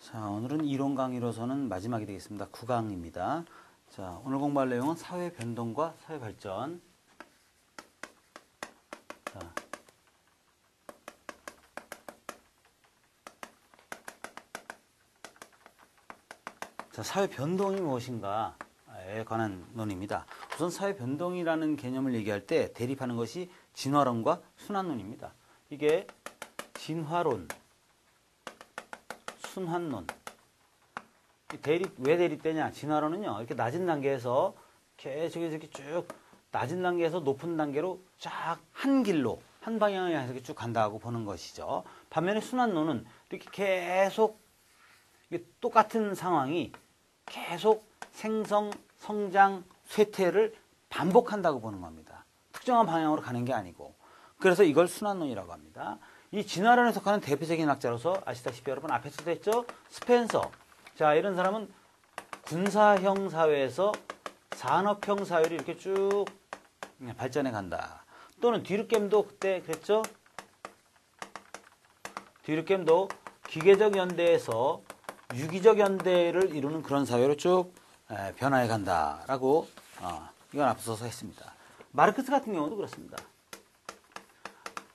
자, 오늘은 이론 강의로서는 마지막이 되겠습니다. 9강입니다. 자, 오늘 공부할 내용은 사회 변동과 사회 발전. 자, 사회 변동이 무엇인가에 관한 논의입니다. 우선 사회 변동이라는 개념을 얘기할 때 대립하는 것이 진화론과 순환론입니다. 이게 진화론, 순환론. 왜 대립되냐? 진화론은요, 이렇게 낮은 단계에서 계속 이렇게 쭉 낮은 단계에서 높은 단계로 쫙 한 길로, 한 방향을 향해서 이렇게 쭉 간다고 보는 것이죠. 반면에 순환론은 이렇게 계속 똑같은 상황이 계속 생성, 성장, 쇠퇴를 반복한다고 보는 겁니다. 특정한 방향으로 가는 게 아니고. 그래서 이걸 순환론이라고 합니다. 이 진화론에 속하는 대표적인 학자로서 아시다시피 여러분 앞에서도 했죠? 스펜서. 자, 이런 사람은 군사형 사회에서 산업형 사회로 이렇게 쭉 발전해 간다. 또는 뒤르겜도 그때 그랬죠? 뒤르겜도 기계적 연대에서 유기적 연대를 이루는 그런 사회로 쭉 변화해 간다라고 이건 앞서서 했습니다. 마르크스 같은 경우도 그렇습니다.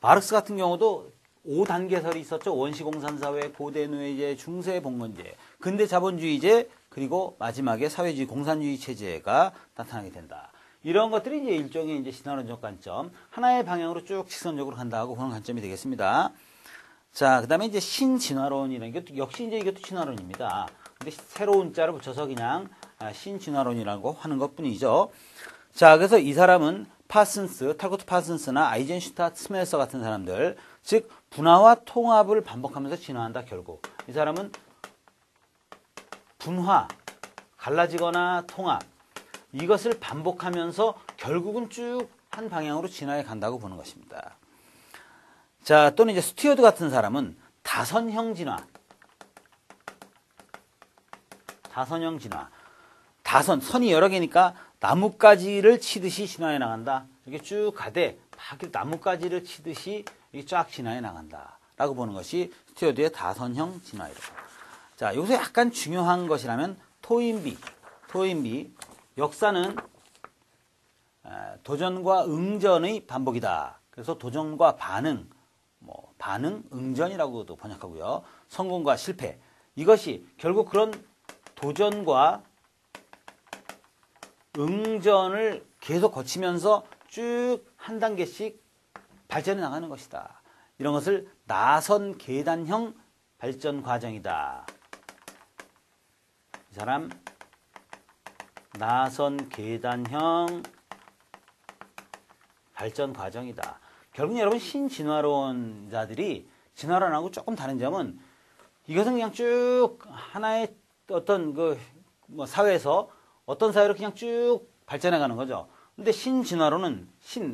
마르크스 같은 경우도 5단계설이 있었죠. 원시공산사회, 고대노예제, 중세봉건제, 근대자본주의제, 그리고 마지막에 사회주의 공산주의 체제가 나타나게 된다. 이런 것들이 이제 일종의 이제 진화론적 관점, 하나의 방향으로 쭉 직선적으로 간다고 보는 관점이 되겠습니다. 자, 그 다음에 이제 신진화론이라는 게 역시 이제 이것도 진화론입니다. 근데 새로운 자를 붙여서 그냥 신진화론이라고 하는 것 뿐이죠. 자, 그래서 이 사람은 탈코트 파슨스나 아이젠슈타트 스멜서 같은 사람들, 즉 분화와 통합을 반복하면서 진화한다. 결국 이 사람은 분화, 갈라지거나 통합, 이것을 반복하면서 결국은 쭉 한 방향으로 진화해 간다고 보는 것입니다. 자, 또는 이제 스튜어드 같은 사람은 다선형 진화. 다선형 진화. 선이 여러 개니까 나뭇가지를 치듯이 진화해 나간다. 이렇게 쭉 가되 나뭇가지를 치듯이 이렇게 쫙 진화해 나간다. 라고 보는 것이 스튜어드의 다선형 진화이라고. 자, 여기서 약간 중요한 것이라면 토인비. 역사는 도전과 응전의 반복이다. 그래서 도전과 반응, 응전이라고도 번역하고요. 성공과 실패. 이것이 결국 그런 도전과 응전을 계속 거치면서 쭉 한 단계씩 발전해 나가는 것이다. 이런 것을 나선 계단형 발전 과정이다. 이 사람 나선 계단형 발전 과정이다. 결국 여러분 신진화론자들이 진화론하고 조금 다른 점은 이것은 그냥 쭉 하나의 어떤 사회에서 어떤 사회로 그냥 쭉 발전해 가는 거죠. 근데 신진화론은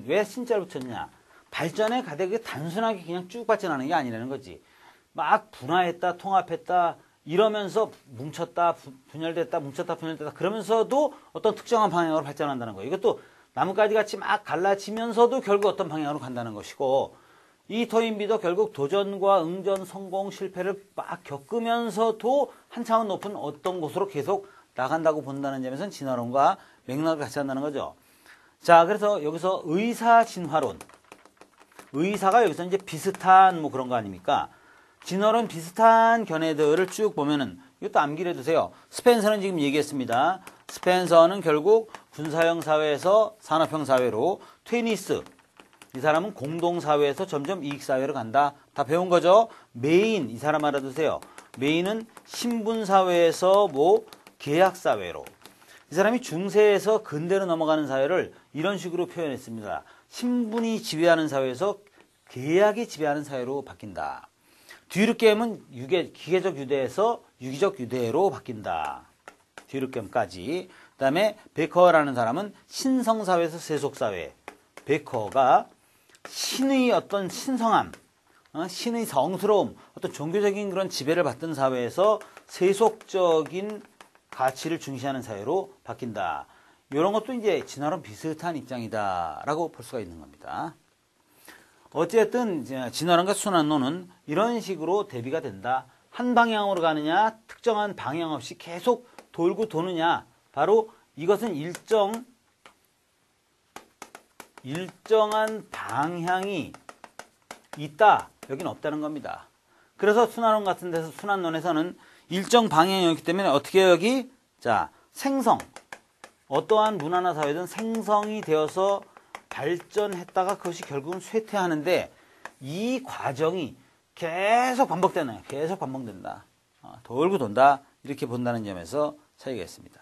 왜 신자를 붙였냐? 발전에 가되 단순하게 그냥 쭉 발전하는 게 아니라는 거지. 막 분화했다, 통합했다, 이러면서 뭉쳤다, 분열됐다, 그러면서도 어떤 특정한 방향으로 발전한다는 거예요. 이것도 나뭇가지 같이 막 갈라지면서도 결국 어떤 방향으로 간다는 것이고, 이 토인비도 결국 도전과 응전, 성공, 실패를 막 겪으면서도 한 차원 높은 어떤 곳으로 계속 나간다고 본다는 점에서는 진화론과 맥락을 같이 한다는 거죠. 자, 그래서 여기서 의사진화론. 의사가 여기서 이제 비슷한 그런 거 아닙니까? 진화론 비슷한 견해들을 쭉 보면은 이것도 암기를 해두세요. 스펜서는 지금 얘기했습니다. 스펜서는 결국 군사형 사회에서 산업형 사회로, 테니스, 이 사람은 공동사회에서 점점 이익사회로 간다. 다 배운 거죠? 메인, 이 사람 알아두세요. 메인은 신분사회에서 계약사회로. 이 사람이 중세에서 근대로 넘어가는 사회를 이런 식으로 표현했습니다. 신분이 지배하는 사회에서 계약이 지배하는 사회로 바뀐다. 뒤르겜은 기계적 유대에서 유기적 유대로 바뀐다. 뒤르겜까지. 그 다음에 베커라는 사람은 신성사회에서 세속사회. 베커가 신의 어떤 신성함, 신의 성스러움, 어떤 종교적인 그런 지배를 받던 사회에서 세속적인 가치를 중시하는 사회로 바뀐다. 이런 것도 이제 진화론 비슷한 입장이다라고 볼 수가 있는 겁니다. 어쨌든 진화론과 순환론은 이런 식으로 대비가 된다. 한 방향으로 가느냐, 특정한 방향 없이 계속 돌고 도느냐, 바로 이것은 일정한 방향이 있다, 여기는 없다는 겁니다. 그래서 순환론 같은 데서, 순환론에서는 일정 방향이었기 때문에 어떻게 해요, 여기? 자, 생성. 어떠한 문화나 사회든 생성이 되어서 발전했다가 그것이 결국은 쇠퇴하는데 이 과정이 계속 반복되나요? 계속 반복된다. 돌고 돈다. 이렇게 본다는 점에서 차이가 있습니다.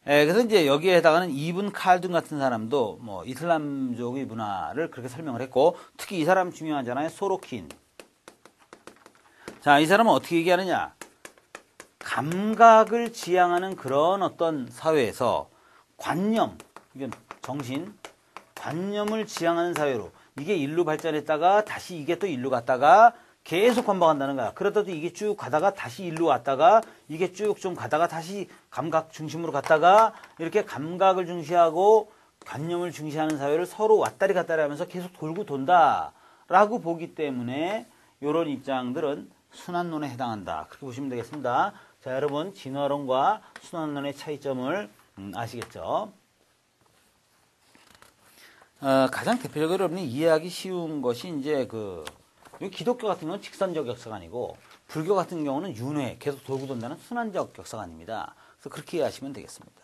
그래서 이제 여기에 해당하는 이븐 칼둔 같은 사람도 뭐 이슬람족의 문화를 그렇게 설명을 했고, 특히 이 사람 중요하잖아요. 소로킨. 자, 이 사람은 어떻게 얘기하느냐? 감각을 지향하는 그런 어떤 사회에서 관념, 이건 정신, 관념을 지향하는 사회로 이게 일로 발전했다가 다시 이게 또 일로 갔다가 계속 반복한다는 거야. 그러다도 이게 쭉 가다가 다시 일로 왔다가 이게 쭉 좀 가다가 다시 감각 중심으로 갔다가 이렇게 감각을 중시하고 관념을 중시하는 사회를 서로 왔다리 갔다리 하면서 계속 돌고 돈다라고 보기 때문에 이런 입장들은 순환론에 해당한다. 그렇게 보시면 되겠습니다. 자, 여러분 진화론과 순환론의 차이점을 아시겠죠? 가장 대표적으로 여러분이 이해하기 쉬운 것이 이제 기독교 같은 경우는 직선적 역사관이고, 불교 같은 경우는 윤회, 계속 돌고 돈다는 순환적 역사관입니다. 그래서 그렇게 이해하시면 되겠습니다.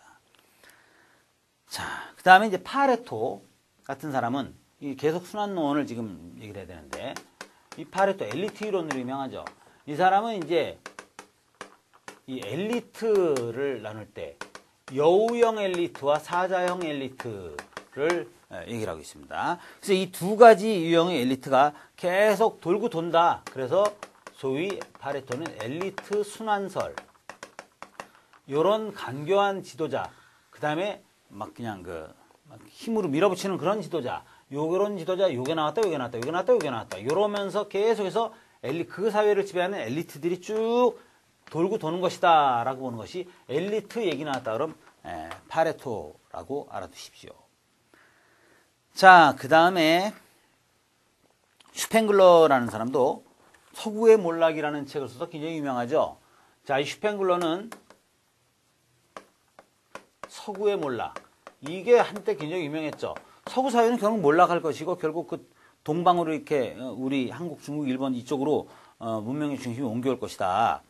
자, 그 다음에 이제 파레토 같은 사람은 계속 순환론을 지금 얘기를 해야 되는데, 이 파레토 엘리트 이론으로 유명하죠. 이 사람은 이제 이 엘리트를 나눌 때 여우형 엘리트와 사자형 엘리트를 얘기를 하고 있습니다. 그래서 이 두 가지 유형의 엘리트가 계속 돌고 돈다. 그래서 소위 파레토는 엘리트 순환설, 요런 간교한 지도자, 그 다음에 막 그냥 막 힘으로 밀어붙이는 그런 지도자, 요런 지도자, 요게 나왔다, 요게 나왔다, 요게 나왔다, 요게 나왔다, 요러면서 계속해서 그 사회를 지배하는 엘리트들이 쭉 돌고 도는 것이다 라고 보는 것이 엘리트 얘기 나왔다 그럼 파레토라고 알아두십시오. 자, 그 다음에 슈팽글러라는 사람도 서구의 몰락이라는 책을 써서 굉장히 유명하죠. 자, 이 슈팽글러는 서구의 몰락, 이게 한때 굉장히 유명했죠. 서구 사회는 결국 몰락할 것이고 결국 그 동방으로 이렇게 우리 한국, 중국, 일본 이쪽으로 문명의 중심이 옮겨올 것이다.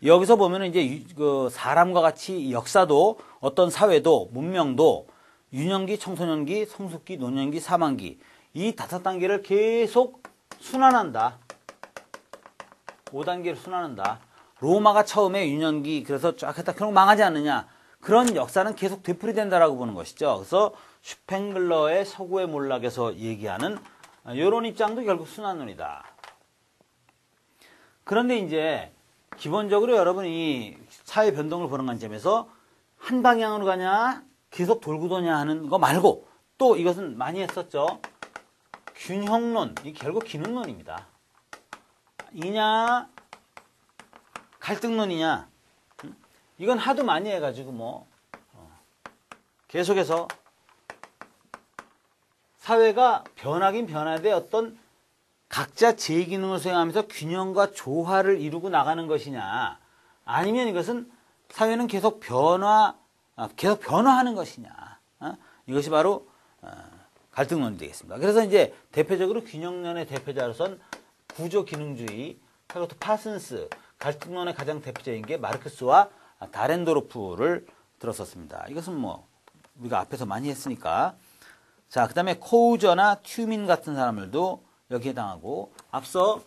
여기서 보면은 이제 사람과 같이 역사도 어떤 사회도 문명도 유년기, 청소년기, 성숙기, 노년기, 사망기, 이 5단계를 계속 순환한다. 5단계를 순환한다. 로마가 처음에 유년기, 그래서 쫙 했다 결국 망하지 않느냐. 그런 역사는 계속 되풀이된다라고 보는 것이죠. 그래서 슈팽글러의 서구의 몰락에서 얘기하는 이런 입장도 결국 순환론이다. 그런데 이제 기본적으로 여러분이 사회 변동을 보는 관점에서 한 방향으로 가냐, 계속 돌고 도냐 하는 거 말고 또 이것은 많이 했었죠. 균형론, 이게 결국 기능론입니다. 이냐, 갈등론이냐, 이건 하도 많이 해가지고 계속해서 사회가 변하긴 변하되 어떤 각자 제 기능을 수행하면서 균형과 조화를 이루고 나가는 것이냐, 아니면 이것은 사회는 계속 변화하는 것이냐, 이것이 바로 갈등론이 되겠습니다. 그래서 이제 대표적으로 균형론의 대표자로선 구조기능주의, 그리고 또 파슨스, 갈등론의 가장 대표적인 게 마르크스와 다렌도르프를 들었었습니다. 이것은 우리가 앞에서 많이 했으니까. 자, 그 다음에 코우저나 튜민 같은 사람들도 여기에 해당하고, 앞서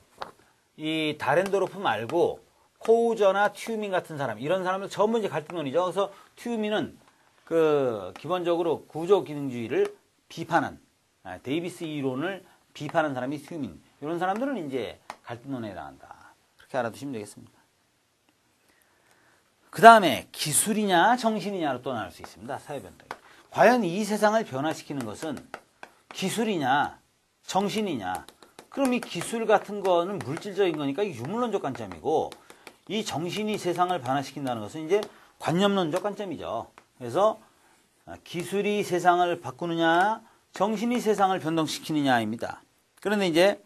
이 다렌도르프 말고 코우저나 튜민 같은 사람, 이런 사람들 전부 이제 갈등론이죠. 그래서 튜민은 기본적으로 구조기능주의를 비판한, 데이비스 이론을 비판한 사람이 튜민. 이런 사람들은 이제 갈등론에 해당한다. 그렇게 알아두시면 되겠습니다. 그 다음에 기술이냐 정신이냐로 또 나눌 수 있습니다. 사회변동. 과연 이 세상을 변화시키는 것은 기술이냐 정신이냐. 그럼 이 기술 같은 거는 물질적인 거니까 이게 유물론적 관점이고, 이 정신이 세상을 변화시킨다는 것은 이제 관념론적 관점이죠. 그래서 기술이 세상을 바꾸느냐 정신이 세상을 변동시키느냐입니다. 그런데 이제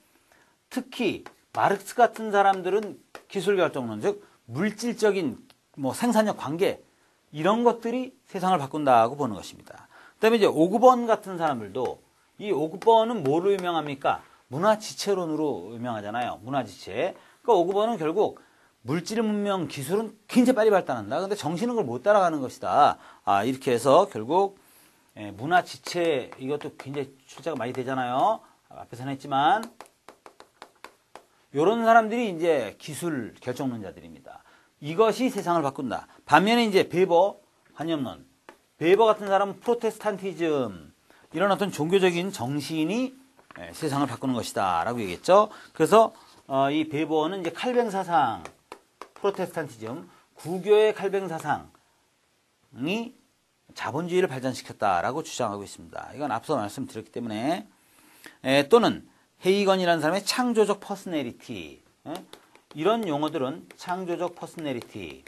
특히 마르크스 같은 사람들은 기술 결정론, 즉 물질적인 뭐 생산력 관계 이런 것들이 세상을 바꾼다고 보는 것입니다. 그다음에 이제 오그번 같은 사람들도 이 오그번은 뭐로 유명합니까? 문화지체론으로 유명하잖아요. 문화지체. 그러니까 오그번은 결국 물질 문명 기술은 굉장히 빨리 발달한다. 근데 정신은 그걸 못 따라가는 것이다. 이렇게 해서 결국 문화지체 이것도 굉장히 출제가 많이 되잖아요. 앞에서는 했지만 이런 사람들이 이제 기술 결정론자들입니다. 이것이 세상을 바꾼다. 반면에 이제 베버 관념론, 베버 같은 사람은 프로테스탄티즘 이런 어떤 종교적인 정신이 세상을 바꾸는 것이다라고 얘기했죠. 그래서 이 베버는 이제 칼뱅 사상, 프로테스탄티즘, 구교의 칼뱅 사상이 자본주의를 발전시켰다라고 주장하고 있습니다. 이건 앞서 말씀드렸기 때문에 또는 헤이건이라는 사람의 창조적 퍼스널리티 이런 용어들은 창조적 퍼스널리티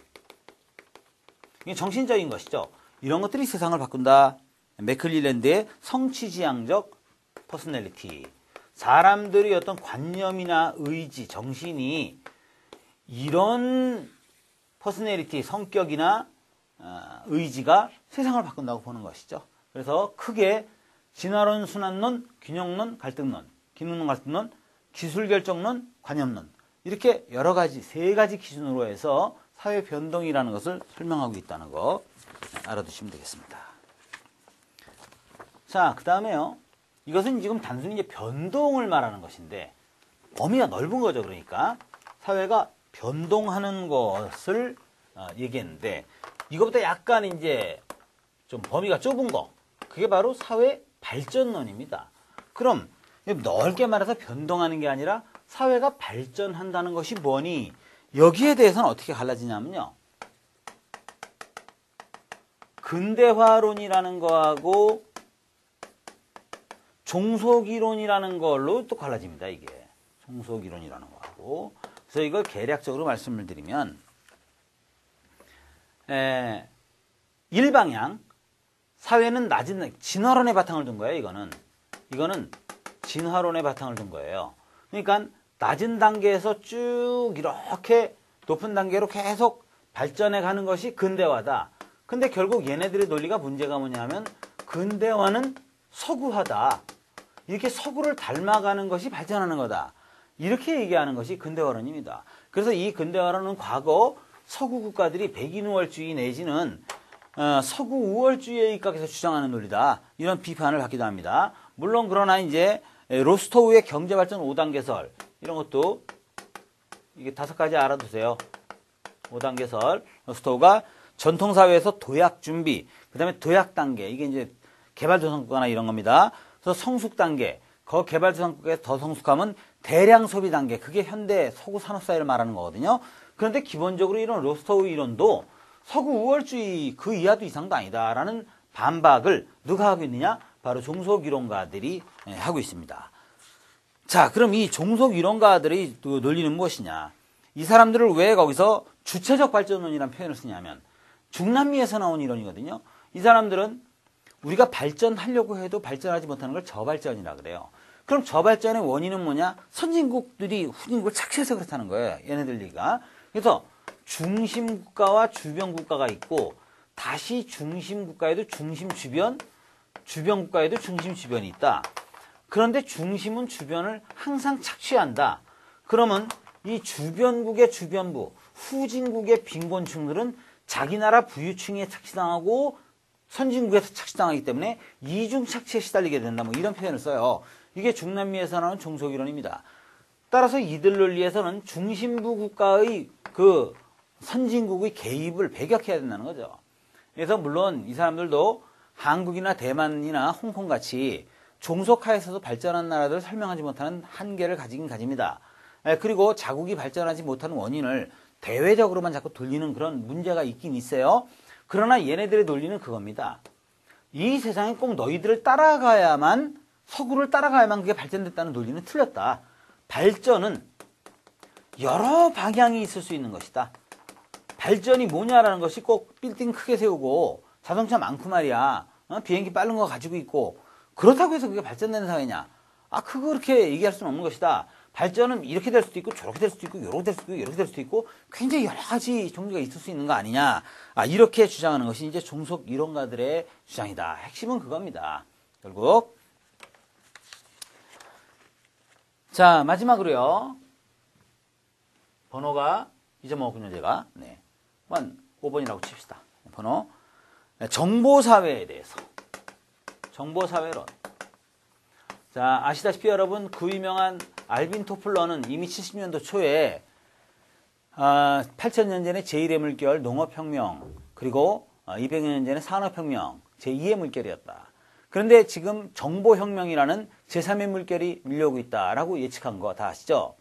이게 정신적인 것이죠. 이런 것들이 세상을 바꾼다. 맥클릴랜드의 성취지향적 퍼스널리티 사람들의 어떤 관념이나 의지, 정신이 이런 퍼스널리티, 성격이나 의지가 세상을 바꾼다고 보는 것이죠. 그래서 크게 진화론, 순환론, 균형론, 갈등론, 기능론, 갈등론, 기술결정론, 관념론 이렇게 여러 가지, 세 가지 기준으로 해서 사회 변동이라는 것을 설명하고 있다는 거 알아두시면 되겠습니다. 자, 그 다음에요. 이것은 지금 단순히 이제 변동을 말하는 것인데 범위가 넓은 거죠. 그러니까 사회가 변동하는 것을 얘기했는데 이것보다 약간 이제 좀 범위가 좁은 거 그게 바로 사회 발전론입니다. 그럼 넓게 말해서 변동하는 게 아니라 사회가 발전한다는 것이 뭐니? 여기에 대해서는 어떻게 갈라지냐면요. 근대화론이라는 거하고 종속이론이라는 걸로 또 갈라집니다. 이게 종속이론이라는 거하고. 그래서 이걸 개략적으로 말씀을 드리면 일방향 사회는 낮은 진화론의 바탕을 둔 거예요. 이거는 진화론의 바탕을 둔 거예요. 그러니까 낮은 단계에서 쭉 이렇게 높은 단계로 계속 발전해 가는 것이 근대화다. 근데 결국 얘네들의 논리가 문제가 뭐냐면 근대화는 서구화다. 이렇게 서구를 닮아가는 것이 발전하는 거다. 이렇게 얘기하는 것이 근대화론입니다. 그래서 이 근대화론은 과거 서구 국가들이 백인우월주의 내지는 서구 우월주의에 입각해서 주장하는 논리다. 이런 비판을 받기도 합니다. 물론 그러나 이제 로스토우의 경제발전 5단계설 이런 것도 이게 5가지 알아두세요. 5단계설 로스토우가 전통사회에서 도약 준비, 그 다음에 도약 단계 이게 이제 개발도상국가나 이런 겁니다. 그래서 성숙 단계, 개발도상국가에서 더 성숙하면 대량 소비 단계, 그게 현대 서구 산업사회를 말하는 거거든요. 그런데 기본적으로 이런 로스토우 이론도 서구 우월주의 그 이하도 이상도 아니다라는 반박을 누가 하고 있느냐? 바로 종속이론가들이 하고 있습니다. 자, 그럼 이 종속이론가들의 논리는 무엇이냐? 이 사람들을 왜 거기서 주체적 발전론이라는 표현을 쓰냐면 중남미에서 나온 이론이거든요. 이 사람들은 우리가 발전하려고 해도 발전하지 못하는 걸 저발전이라 그래요. 그럼 저발전의 원인은 뭐냐? 선진국들이 후진국을 착취해서 그렇다는 거예요. 얘네들 얘기가. 그래서 중심국가와 주변국가가 있고 다시 중심국가에도 중심주변, 주변국가에도 중심주변이 있다. 그런데 중심은 주변을 항상 착취한다. 그러면 이 주변국의 주변부, 후진국의 빈곤층들은 자기 나라 부유층에 착취당하고 선진국에서 착취당하기 때문에 이중 착취에 시달리게 된다. 뭐 이런 표현을 써요. 이게 중남미에서 나오는 종속이론입니다. 따라서 이들 논리에서는 중심부 국가의 그 선진국의 개입을 배격해야 된다는 거죠. 그래서 물론 이 사람들도 한국이나 대만이나 홍콩 같이 종속화에서도 발전한 나라들을 설명하지 못하는 한계를 가지긴 가집니다. 그리고 자국이 발전하지 못하는 원인을 대외적으로만 자꾸 돌리는 그런 문제가 있긴 있어요. 그러나 얘네들의 논리는 그겁니다. 이 세상에 꼭 너희들을 따라가야만, 서구를 따라가야만 그게 발전됐다는 논리는 틀렸다. 발전은 여러 방향이 있을 수 있는 것이다. 발전이 뭐냐라는 것이 꼭 빌딩 크게 세우고 자동차 많고 말이야. 비행기 빠른 거 가지고 있고 그렇다고 해서 그게 발전되는 사회냐? 그거 그렇게 얘기할 수는 없는 것이다. 발전은 이렇게 될 수도 있고 저렇게 될 수도 있고 이렇게 될 수도 있고 이렇게 될 수도 있고 굉장히 여러 가지 종류가 있을 수 있는 거 아니냐. 이렇게 주장하는 것이 이제 종속 이론가들의 주장이다. 핵심은 그겁니다. 결국 자 마지막으로요. 번호가 잊어먹었군요 제가. 네. 5번이라고 칩시다. 번호. 정보사회에 대해서. 정보사회론. 자, 아시다시피 여러분 그 유명한 알빈 토플러는 이미 70년도 초에 8,000년 전에 제1의 물결 농업혁명 그리고 200년 전에 산업혁명 제2의 물결이었다. 그런데 지금 정보혁명이라는 제3의 물결이 밀려오고 있다라고 예측한 거 다 아시죠?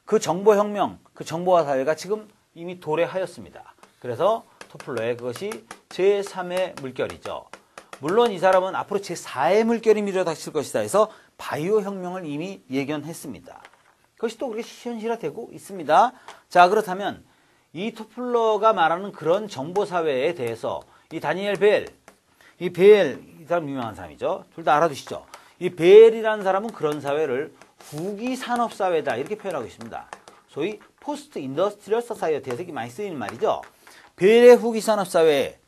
그 정보혁명, 그 정보화 사회가 지금 이미 도래하였습니다. 그래서 토플러의 그것이 제3의 물결이죠. 물론 이 사람은 앞으로 제4의 물결이 밀어닥칠 것이다 해서 바이오 혁명을 이미 예견했습니다. 그것이 또 그렇게 현실화되고 있습니다. 자, 그렇다면 이 토플러가 말하는 그런 정보사회에 대해서 이 다니엘 벨, 이 사람 유명한 사람이죠. 둘 다 알아두시죠. 이 벨이라는 사람은 그런 사회를 후기 산업사회다 이렇게 표현하고 있습니다. 소위 포스트 인더스트리얼 소사이어티에서 이게 많이 쓰이는 말이죠. 벨의 후기 산업사회,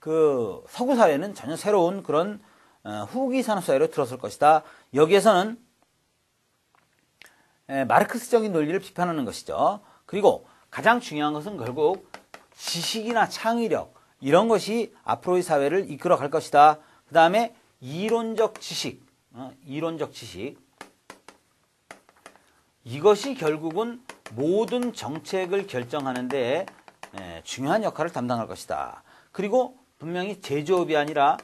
그 서구 사회는 전혀 새로운 그런 후기 산업사회로 들어설 것이다. 여기에서는 마르크스적인 논리를 비판하는 것이죠. 그리고 가장 중요한 것은 결국 지식이나 창의력 이런 것이 앞으로의 사회를 이끌어 갈 것이다. 그 다음에 이론적 지식, 이것이 결국은 모든 정책을 결정하는데 중요한 역할을 담당할 것이다. 그리고 분명히 제조업이 아니라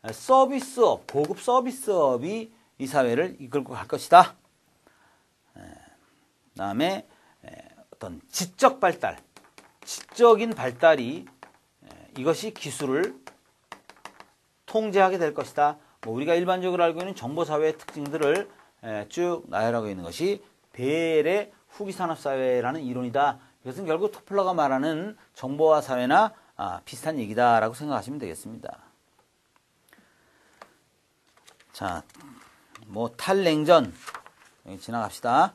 서비스업, 고급 서비스업이 이 사회를 이끌고 갈 것이다. 그 다음에 어떤 지적 발달, 지적인 발달이 이것이 기술을 통제하게 될 것이다. 우리가 일반적으로 알고 있는 정보사회의 특징들을 쭉 나열하고 있는 것이 벨의 후기산업사회라는 이론이다. 이것은 결국 토플러가 말하는 정보화 사회나 비슷한 얘기다라고 생각하시면 되겠습니다. 자, 탈냉전 여기 지나갑시다.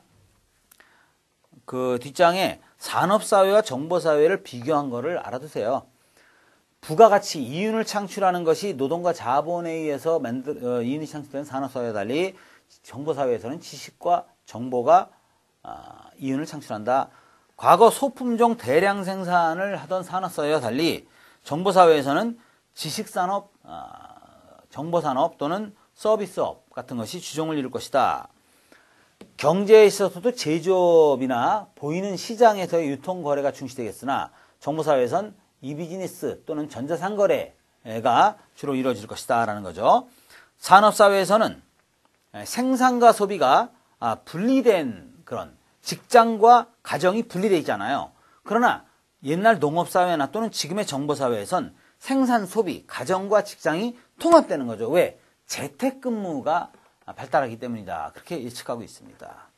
그 뒷장에 산업사회와 정보사회를 비교한 거를 알아두세요. 부가가치, 이윤을 창출하는 것이 노동과 자본에 의해서 이윤이 창출된 산업사회와 달리 정보사회에서는 지식과 정보가 이윤을 창출한다. 과거 소품종 대량 생산을 하던 산업사회와 달리 정보사회에서는 지식산업, 정보산업 또는 서비스업 같은 것이 주종을 이룰 것이다. 경제에 있어서도 제조업이나 보이는 시장에서의 유통거래가 중시되겠으나 정보사회에선 이비즈니스 또는 전자상거래가 주로 이루어질 것이다 라는 거죠. 산업사회에서는 생산과 소비가 분리된 그런 직장과 가정이 분리되어 있잖아요. 그러나 옛날 농업사회나 또는 지금의 정보사회에선 생산, 소비, 가정과 직장이 통합되는 거죠. 왜? 재택근무가 발달하기 때문이다. 그렇게 예측하고 있습니다.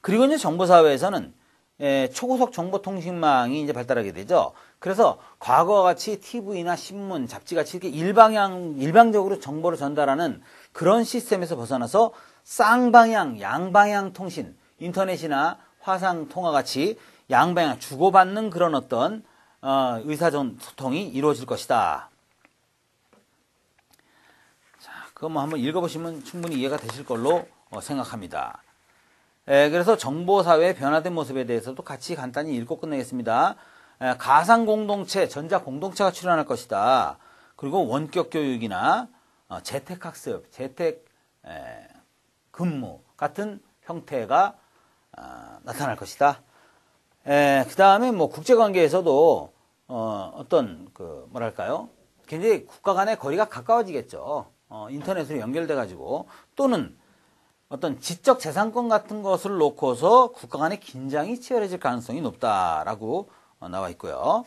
그리고 이제 정보사회에서는 초고속 정보통신망이 이제 발달하게 되죠. 그래서 과거와 같이 TV나 신문, 잡지같이 이렇게 일방적으로 정보를 전달하는 그런 시스템에서 벗어나서 쌍방향, 양방향 통신, 인터넷이나 화상통화 같이 양방향 주고받는 그런 어떤 의사소통이 이루어질 것이다. 자, 그거 한번 읽어보시면 충분히 이해가 되실 걸로 생각합니다. 그래서 정보사회의 변화된 모습에 대해서도 같이 간단히 읽고 끝내겠습니다. 가상공동체, 전자공동체가 출현할 것이다. 그리고 원격교육이나 재택학습, 재택근무 같은 형태가 나타날 것이다. 그 다음에 국제관계에서도 굉장히 국가 간의 거리가 가까워지겠죠. 인터넷으로 연결돼가지고 또는 어떤 지적 재산권 같은 것을 놓고서 국가 간의 긴장이 치열해질 가능성이 높다라고 나와 있고요.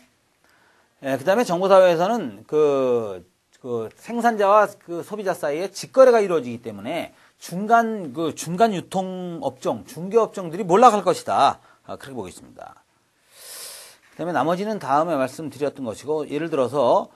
그 다음에 정보사회에서는 그 생산자와 그 소비자 사이에 직거래가 이루어지기 때문에 중간 유통업종, 중개업종들이 몰락할 것이다. 그렇게 보고 있습니다. 그 다음에 나머지는 다음에 말씀드렸던 것이고, 예를 들어서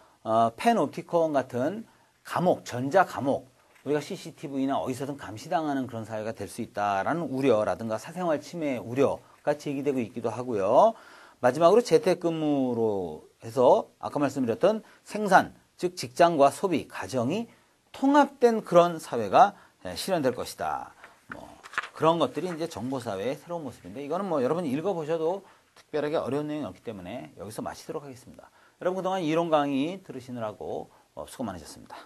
펜옵티콘 같은 감옥, 전자 감옥, 우리가 CCTV나 어디서든 감시당하는 그런 사회가 될 수 있다라는 우려라든가 사생활 침해 우려가 제기되고 있기도 하고요. 마지막으로 재택근무로 해서 아까 말씀드렸던 생산, 즉 직장과 소비, 가정이 통합된 그런 사회가 실현될 것이다. 그런 것들이 이제 정보사회의 새로운 모습인데, 이거는 여러분이 읽어보셔도 특별하게 어려운 내용이 없기 때문에 여기서 마치도록 하겠습니다. 여러분 그동안 이론 강의 들으시느라고 수고 많으셨습니다.